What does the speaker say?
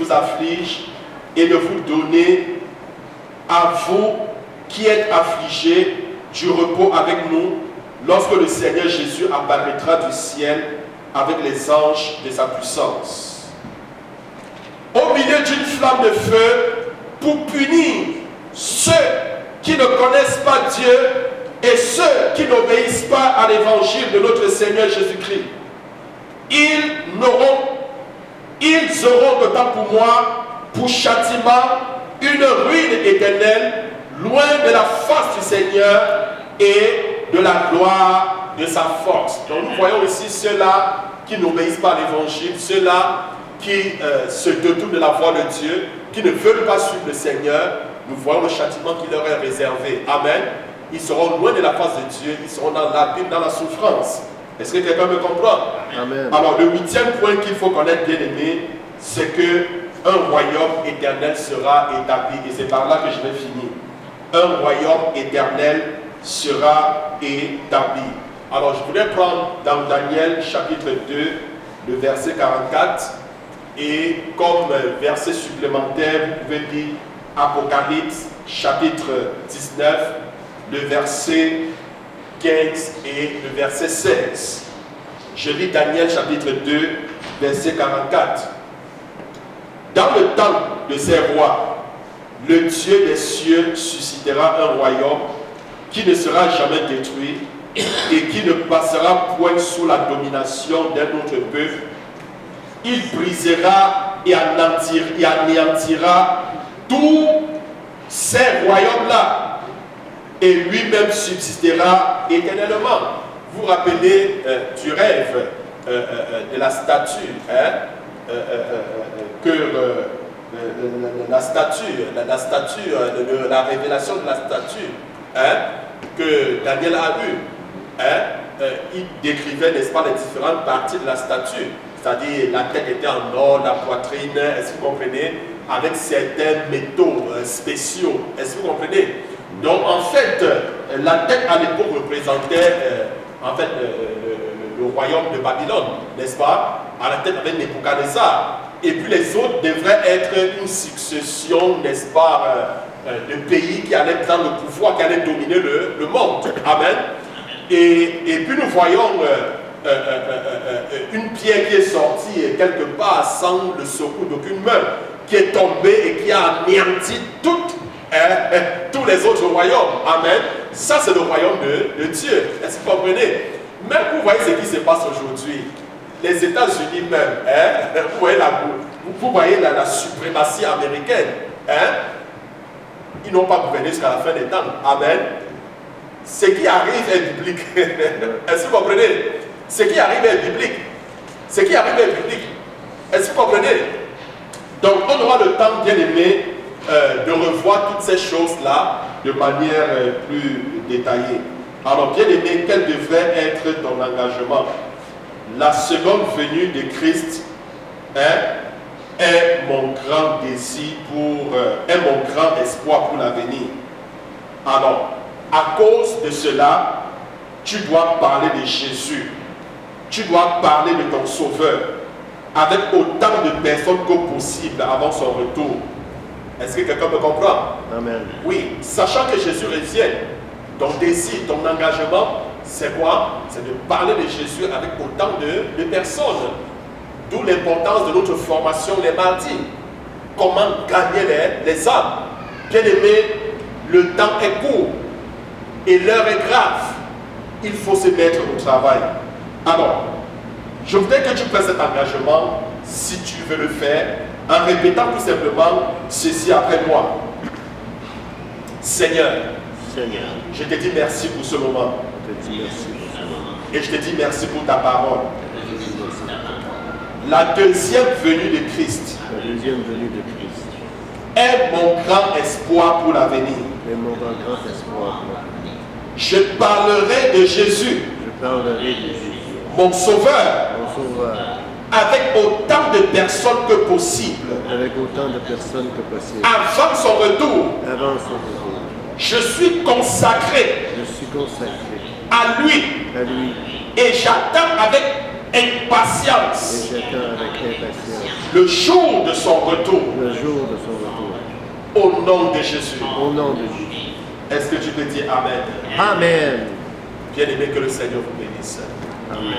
vous afflige et de vous donner à vous qui êtes affligés du repos avec nous lorsque le Seigneur Jésus apparaîtra du ciel avec les anges de sa puissance. Au milieu d'une flamme de feu pour punir ceux qui ne connaissent pas Dieu et ceux qui n'obéissent pas à l'évangile de notre Seigneur Jésus-Christ. Ils auront de temps pour moi, pour châtiment, une ruine éternelle, loin de la face du Seigneur et de la gloire de sa force. Donc nous voyons ici ceux-là qui n'obéissent pas à l'évangile, ceux-là qui se détournent de la voie de Dieu, qui ne veulent pas suivre le Seigneur. Nous voyons le châtiment qui leur est réservé. Amen. Ils seront loin de la face de Dieu, ils seront dans l'abîme, dans la souffrance. Est-ce que quelqu'un me comprend? Amen. Alors le 8e point qu'il faut connaître, bien aimé, c'est que un royaume éternel sera établi. Et c'est par là que je vais finir. Un royaume éternel sera établi. Alors je voudrais prendre dans Daniel chapitre 2, le verset 44. Et comme verset supplémentaire, vous pouvez dire Apocalypse chapitre 19, le verset 15 et le verset 16. Je lis Daniel chapitre 2, verset 44. Dans le temps de ces rois, le Dieu des cieux suscitera un royaume qui ne sera jamais détruit et qui ne passera point sous la domination d'un autre peuple. Il brisera et anéantira tous ces royaumes-là et lui-même subsistera éternellement. Vous vous rappelez du rêve de la statue, de la révélation de la statue que Daniel a eue. Il décrivait, n'est-ce pas, les différentes parties de la statue. C'est-à-dire la tête était en or, la poitrine, est-ce que vous comprenez, avec certains métaux spéciaux, est-ce que vous comprenez? Donc en fait, la tête à l'époque représentait le royaume de Babylone, n'est-ce pas? À la tête avec Nebuchadnezzar. Et puis les autres devraient être une succession, n'est-ce pas, de pays qui allaient prendre le pouvoir, qui allaient dominer le monde. Amen. Et puis nous voyons une pierre qui est sortie quelque part sans le secours d'aucune main, qui est tombée et qui a anéanti tous les autres royaumes. Amen. Ça, c'est le royaume de Dieu. Est-ce que vous comprenez? Même vous voyez ce qui se passe aujourd'hui. Les États-Unis même, vous voyez la suprématie américaine. Ils n'ont pas gouverné jusqu'à la fin des temps. Amen. Ce qui arrive est biblique. Est-ce que vous comprenez? Ce qui arrive est biblique. Ce qui arrive est biblique. Est-ce que vous comprenez? Donc on aura le temps, bien aimé, de revoir toutes ces choses-là de manière plus détaillée. Alors bien aimé, quel devrait être ton engagement? La seconde venue de Christ est mon grand désir est mon grand espoir pour l'avenir. Alors, à cause de cela, tu dois parler de Jésus. Tu dois parler de ton Sauveur avec autant de personnes que possible avant son retour. Est-ce que quelqu'un me comprend? Amen. Oui, sachant que Jésus revient, ton désir, ton engagement, c'est quoi? C'est de parler de Jésus avec autant de personnes. D'où l'importance de notre formation les mardis. Comment gagner les âmes. Bien aimé, le temps est court et l'heure est grave. Il faut se mettre au travail. Alors, je voudrais que tu prennes cet engagement, si tu veux le faire, en répétant tout simplement ceci après moi. Seigneur, je te dis merci pour ce moment. Et je te dis merci pour ta parole. La deuxième venue de Christ est mon grand espoir pour l'avenir. Je parlerai de Jésus, mon Sauveur, avec autant de personnes que possible. Avant son retour. Je suis consacré à lui. Et j'attends avec impatience et j'attends avec impatience le jour de son retour. le jour de son retour. Au nom de Jésus. Au nom de Jésus. Est-ce que tu peux dire Amen? Amen. Bien-aimé, que le Seigneur vous bénisse. Amen.